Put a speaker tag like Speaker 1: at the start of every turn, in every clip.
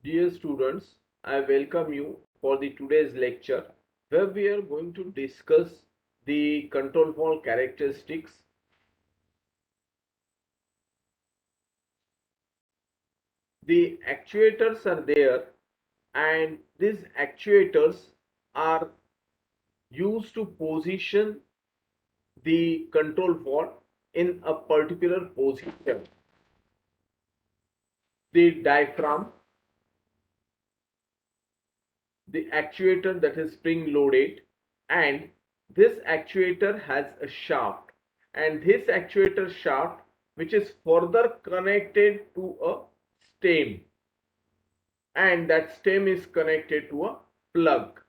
Speaker 1: Dear students, I welcome you for the today's lecture where we are going to discuss the control valve characteristics. The actuators are there and these actuators are used to position the control valve in a particular position. The diaphragm, the actuator that is spring loaded, and this actuator has a shaft, and this actuator shaft which is further connected to a stem, and that stem is connected to a plug.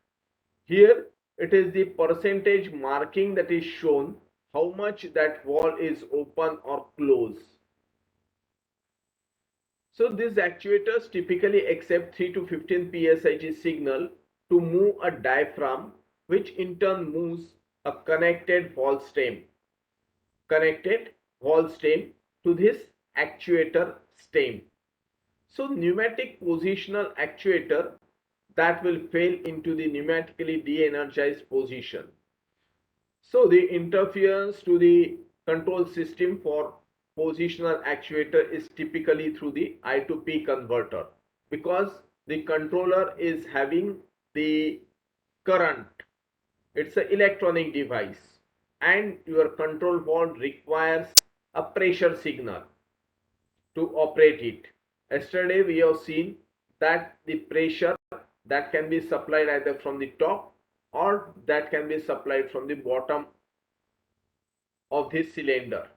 Speaker 1: Here it is the percentage marking that is shown how much that valve is open or closed. So these actuators typically accept 3 to 15 psig signal to move a diaphragm, which in turn moves a connected valve stem to this actuator stem. So pneumatic positional actuator that will fail into the pneumatically de-energized position. So the interference to the control system for positional actuator is typically through the I to P converter, because the controller is having the current. It's an electronic device and your control valve requires a pressure signal to operate it. Yesterday we have seen that the pressure that can be supplied either from the top or that can be supplied from the bottom of this cylinder.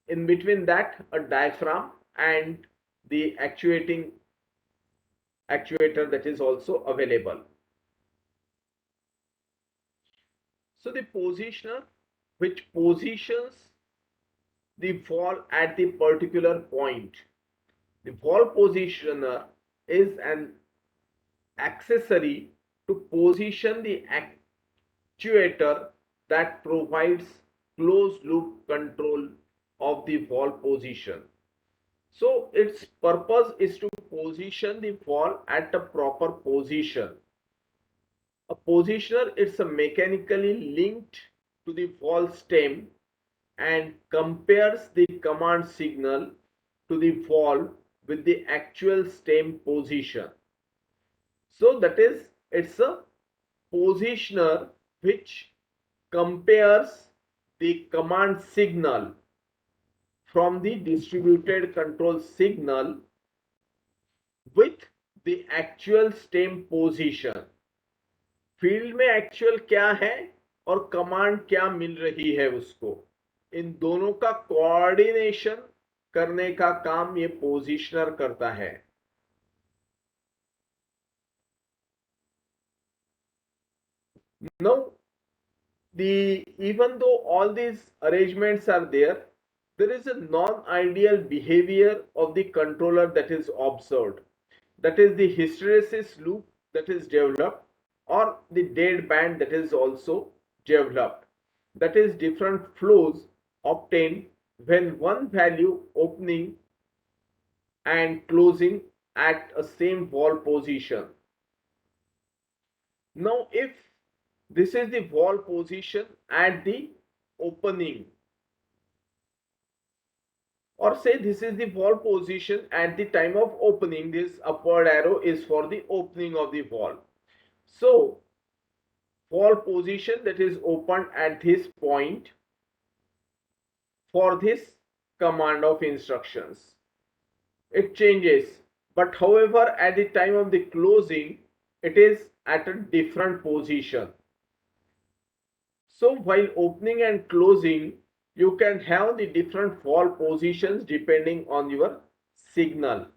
Speaker 1: In between that, a diaphragm and the actuator that is also available. So the positioner which positions the valve at the particular point. The valve positioner is an accessory to position the actuator that provides closed loop control of the valve position. So its purpose is to position the valve at a proper position. A positioner is a mechanically linked to the valve stem and compares the command signal to the valve with the actual stem position. So that is, it's a positioner which compares the command signal from the distributed control signal with the actual stem position. Field में actual क्या है और command क्या मिल रही है उसको, इन दोनों का कोऑर्डिनेशन करने का काम ये पोजिशनर करता है. Now, even though all these arrangements are there is a non-ideal behavior of the controller that is observed. That is the hysteresis loop that is developed, or the dead band that is also developed. That is different flows obtained when one value opening and closing at a same valve position. Now if this is the valve position at the opening, or say this is the valve position at the time of opening, this upward arrow is for the opening of the valve. So valve position that is opened at this point for this command of instructions, it changes, but however at the time of the closing it is at a different position. So while opening and closing, you can have the different valve positions depending on your signal.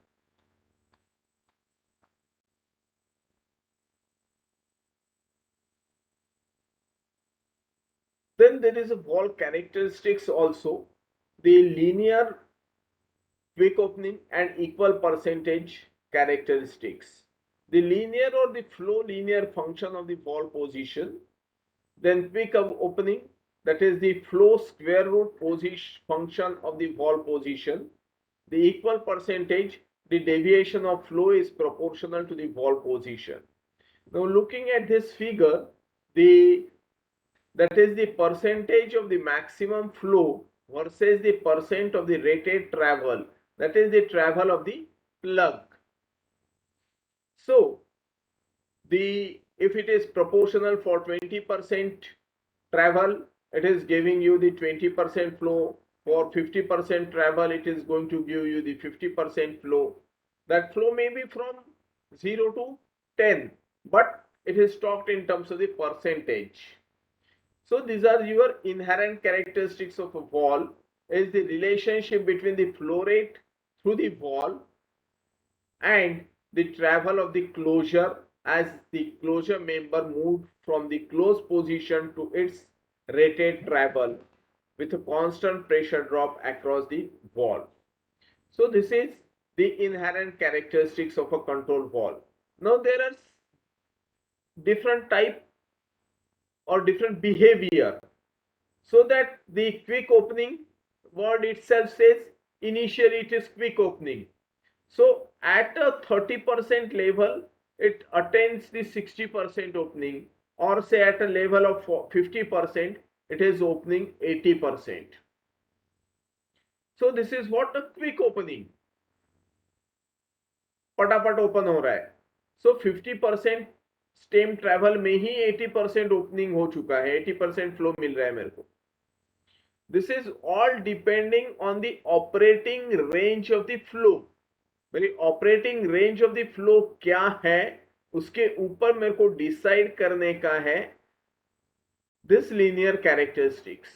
Speaker 1: Then there is a valve characteristics also, the linear quick opening and equal percentage characteristics. The linear or the flow linear function of the valve position, then quick opening, that is the flow square root position function of the valve position. The equal percentage the deviation of flow is proportional to the wall position. Now looking at this figure, that is the percentage of the maximum flow versus the percent of the rated travel, that is the travel of the plug. So if it is proportional for 20% travel, it is giving you the 20% flow. For 50% travel, it is going to give you the 50% flow. That flow may be from 0 to 10, but it is talked in terms of the percentage. So these are your inherent characteristics of a wall, is the relationship between the flow rate through the wall and the travel of the closure as the closure member moved from the closed position to its rated travel with a constant pressure drop across the wall. So this is the inherent characteristics of a control wall. Now there are different type or different behavior, so that the quick opening word itself says initially it is quick opening. So at a 30% level, it attains the 60% opening, or say at a level of 50%, it is opening 80%. So this is what a quick opening, पटापट open हो रहा है. So 50% stem travel में ही 80% opening हो चुका है, 80% flow मिल रहा है मेरे को. This is all depending on the operating range of the flow. मेरी operating range of the flow क्या है, उसके ऊपर मेरे को डिसाइड करने का है this linear characteristics.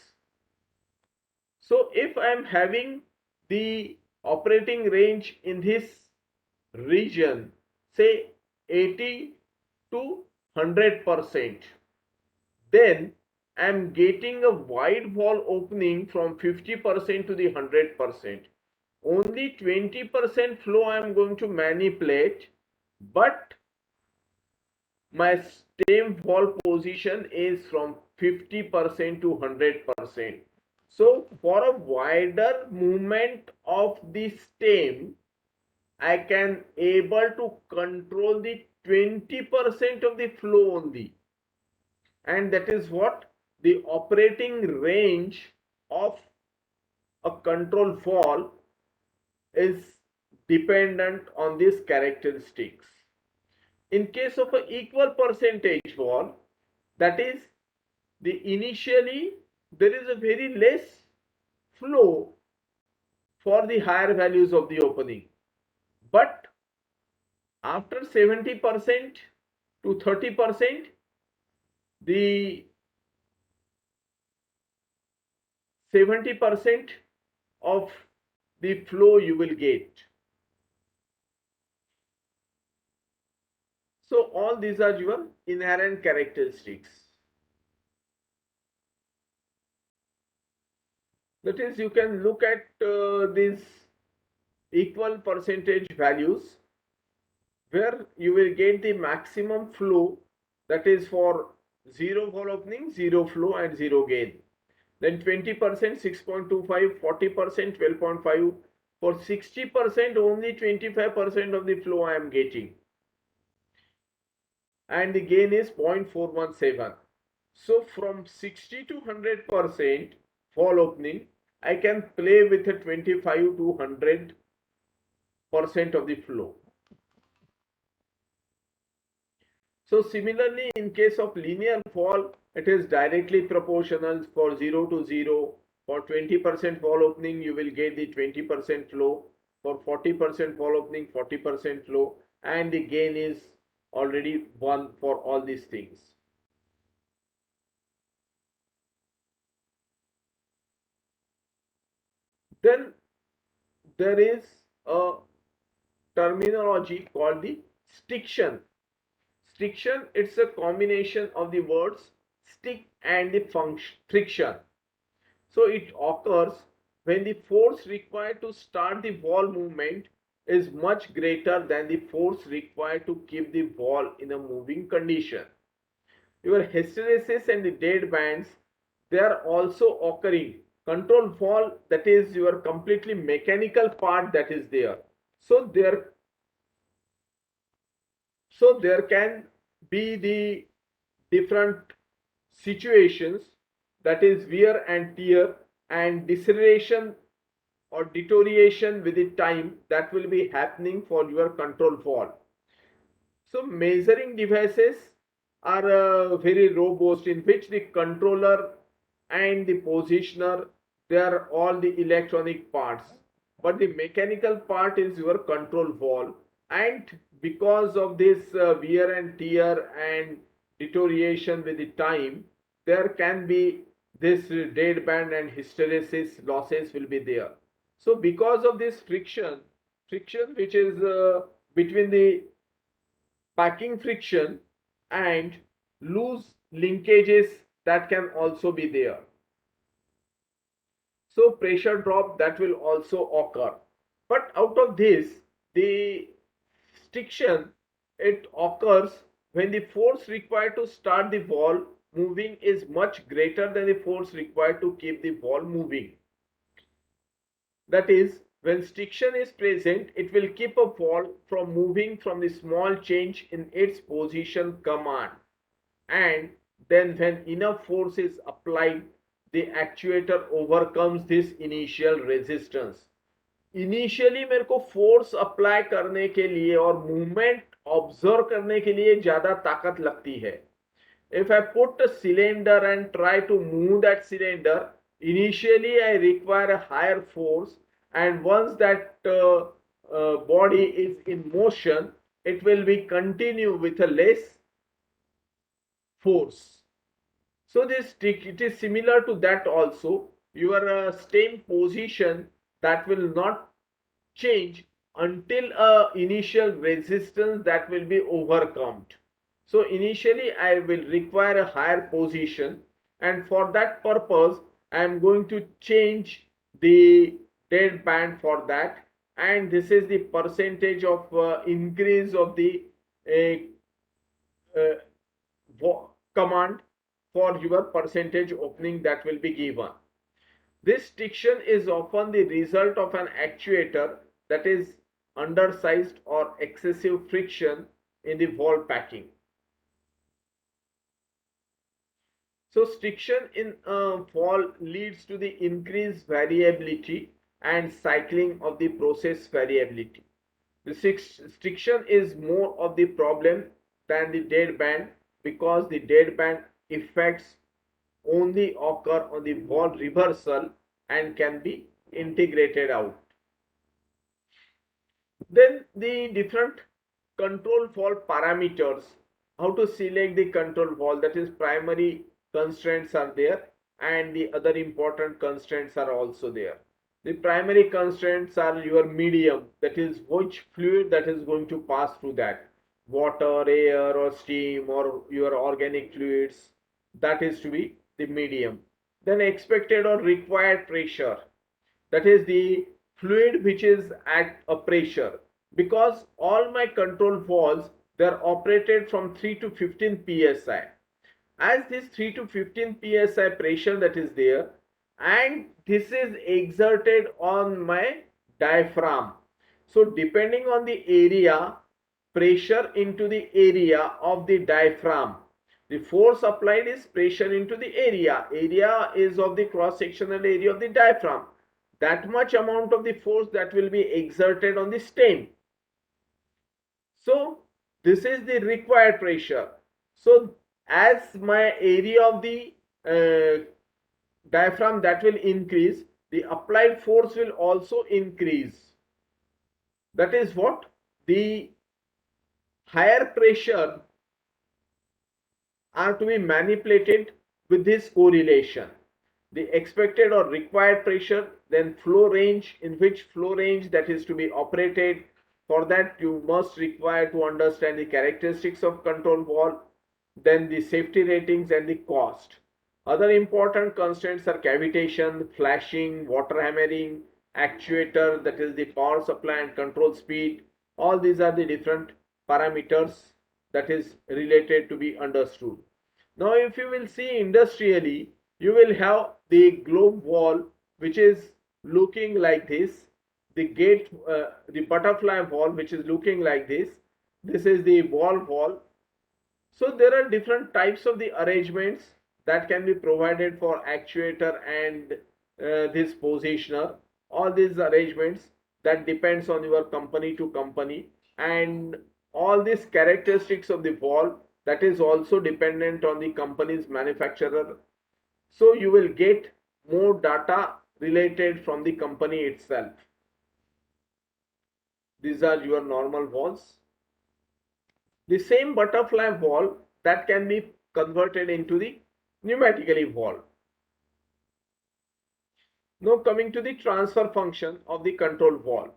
Speaker 1: So if I am having the operating range in this region, say 80 to 100%, then I am getting a wide wall opening from 50% to the 100%. Only 20% flow I am going to manipulate, but my stem wall position is from 50% to 100%. So for a wider movement of the stem, I can able to control the 20% of the flow only, and that is what the operating range of a control wall is dependent on these characteristics. In case of an equal percentage wall, that is the initially there is a very less flow for the higher values of the opening, but after 70% to 30%, the 70% of the flow you will get. So all these are your inherent characteristics. That is, you can look at these equal percentage values where you will get the maximum flow, that is for 0 wall opening, 0 flow and 0 gain. Then 20% 6.25, 40% 12.5, for 60% only 25% of the flow I am getting, and the gain is 0.417. So from 60 to 100% wall opening, I can play with a 25 to 100% of the flow. So similarly, in case of linear wall, it is directly proportional. For 0 to 0. For 20% wall opening, you will get the 20% flow. For 40% wall opening, 40% flow, and the gain is already 1 for all these things. Then there is a terminology called the striction. Striction, it's a combination of the words stick and the friction. So it occurs when the force required to start the wall movement is much greater than the force required to keep the wall in a moving condition. Your hysteresis and the dead bands, they are also occurring. Control wall, that is your completely mechanical part that is there. So there can be the different situations, that is wear and tear and deceleration or deterioration with the time that will be happening for your control valve. So measuring devices are very robust, in which the controller and the positioner, they are all the electronic parts, but the mechanical part is your control valve. And because of this wear and tear and deterioration with the time, there can be this dead band and hysteresis losses will be there. So because of this friction which is between the packing friction and loose linkages, that can also be there. So pressure drop that will also occur. But out of this, the stiction, it occurs when the force required to start the valve moving is much greater than the force required to keep the valve moving. That is, when stiction is present, it will keep a valve from moving from the small change in its position command. And then when enough force is applied, the actuator overcomes this initial resistance. Initially मेरे को force apply करने के लिए और movement observe करने के लिए ज्यादा ताकत लगती है. If I put a cylinder and try to move that cylinder, initially I require a higher force, and once that body is in motion, it will be continue with a less force. So this stick, it is similar to that also. Your stem position that will not change until a initial resistance that will be overcome. So initially I will require a higher position, and for that purpose I am going to change the dead band for that, and this is the percentage of increase of the command for your percentage opening that will be given. This stiction is often the result of an actuator that is undersized or excessive friction in the valve packing. So stiction in a valve leads to the increased variability and cycling of the process variability. The stiction is more of the problem than the dead band, because the dead band effects only occur on the valve reversal and can be integrated out. Then the different control valve parameters, how to select the control valve, that is primary constraints are there, and the other important constraints are also there. The primary constraints are your medium, that is which fluid that is going to pass through that, water, air or steam or your organic fluids, that is to be the medium. Then expected or required pressure, that is the fluid which is at a pressure, because all my control valves, they are operated from 3 to 15 psi. As this 3 to 15 psi pressure that is there, and this is exerted on my diaphragm. So depending on the area, pressure into the area of the diaphragm, the force applied is pressure into the area is of the cross sectional area of the diaphragm, that much amount of the force that will be exerted on the stem. So this is the required pressure. So as my area of the diaphragm that will increase, the applied force will also increase. That is what the higher pressure are to be manipulated with this correlation. The expected or required pressure, then flow range, in which flow range that is to be operated. For that you must require to understand the characteristics of control valve, then the safety ratings and the cost. Other important constraints are cavitation, flashing, water hammering, actuator, that is the power supply and control speed. All these are the different parameters that is related to be understood. Now if you will see industrially, you will have the globe valve which is looking like this. the butterfly valve, which is looking like this. This is the valve. So there are different types of the arrangements that can be provided for actuator and this positioner. All these arrangements that depends on your company to company, and all these characteristics of the valve that is also dependent on the company's manufacturer. So you will get more data related from the company itself. These are your normal valves. The same butterfly valve that can be converted into the pneumatically valve. Now coming to the transfer function of the control valve.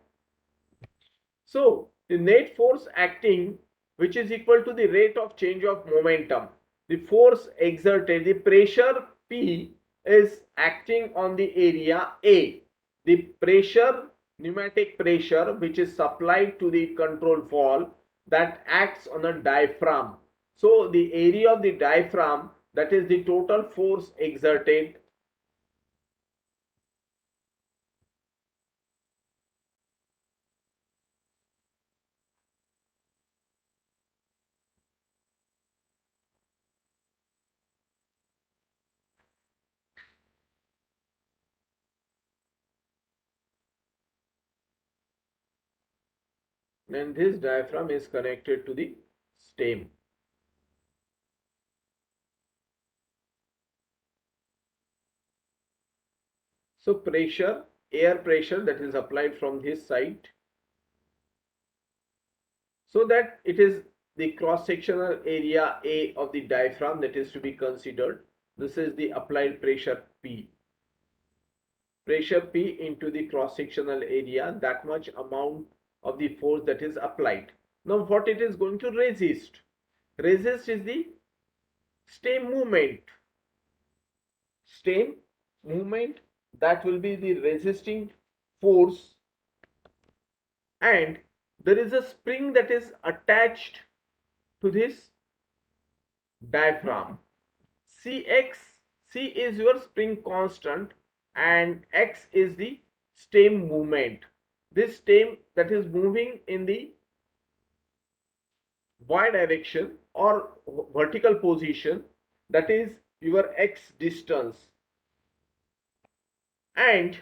Speaker 1: So the net force acting, which is equal to the rate of change of momentum. The force exerted, the pressure P is acting on the area A. The pressure, pneumatic pressure, which is supplied to the control valve, that acts on a diaphragm. So the area of the diaphragm, that is the total force exerted. And this diaphragm is connected to the stem. So pressure, air pressure that is applied from this side, so that it is the cross-sectional area A of the diaphragm that is to be considered. This is the applied pressure P. Pressure P into the cross-sectional area, that much amount of the force that is applied. Now what it is going to resist? Resist is the stem movement. Stem movement, that will be the resisting force, and there is a spring that is attached to this diaphragm. Cx, C is your spring constant and x is the stem movement. This stem that is moving in the y direction or vertical position, that is your x distance. And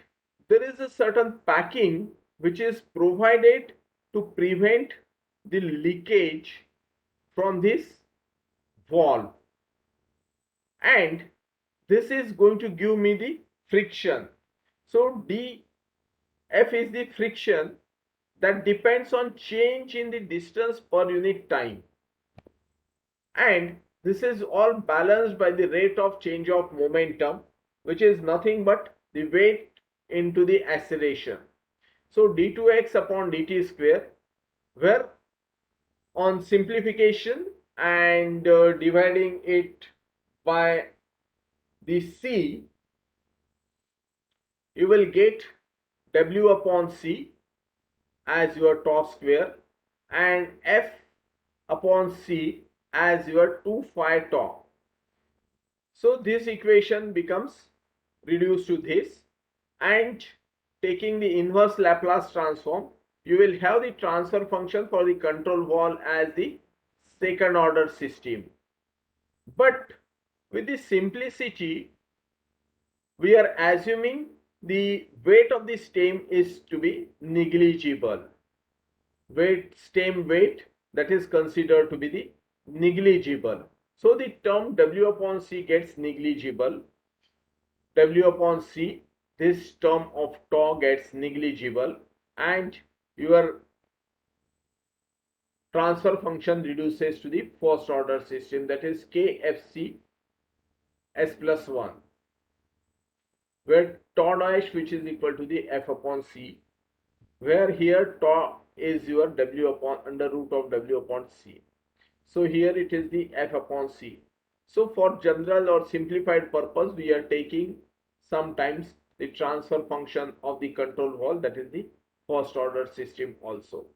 Speaker 1: there is a certain packing which is provided to prevent the leakage from this valve, and this is going to give me the friction. So dF is the friction that depends on change in the distance per unit time, and this is all balanced by the rate of change of momentum, which is nothing but the weight into the acceleration. So d2x upon dt square, where on simplification and dividing it by the c, you will get w upon c as your torque square and F upon C as your 2 phi torque. So this equation becomes reduced to this, and taking the inverse Laplace transform, you will have the transfer function for the control valve as the second order system. But with the simplicity, we are assuming the weight of the stem is to be negligible. Stem weight, that is considered to be the negligible. So the term W upon C gets negligible. W upon C, this term of torque gets negligible, and your transfer function reduces to the first order system, that is KFC S plus 1, where tau dash, which is equal to the F upon C, where here tau is your W upon under root of W upon C. So here it is the F upon C. So for general or simplified purpose, we are taking sometimes the transfer function of the control valve, that is the first order system also.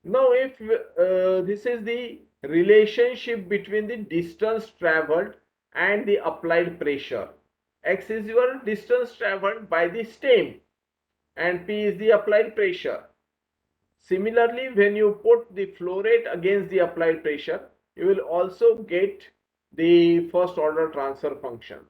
Speaker 1: Now if this is the relationship between the distance traveled and the applied pressure. X is your distance traveled by the stem, and P is the applied pressure. Similarly, when you put the flow rate against the applied pressure, you will also get the first order transfer function.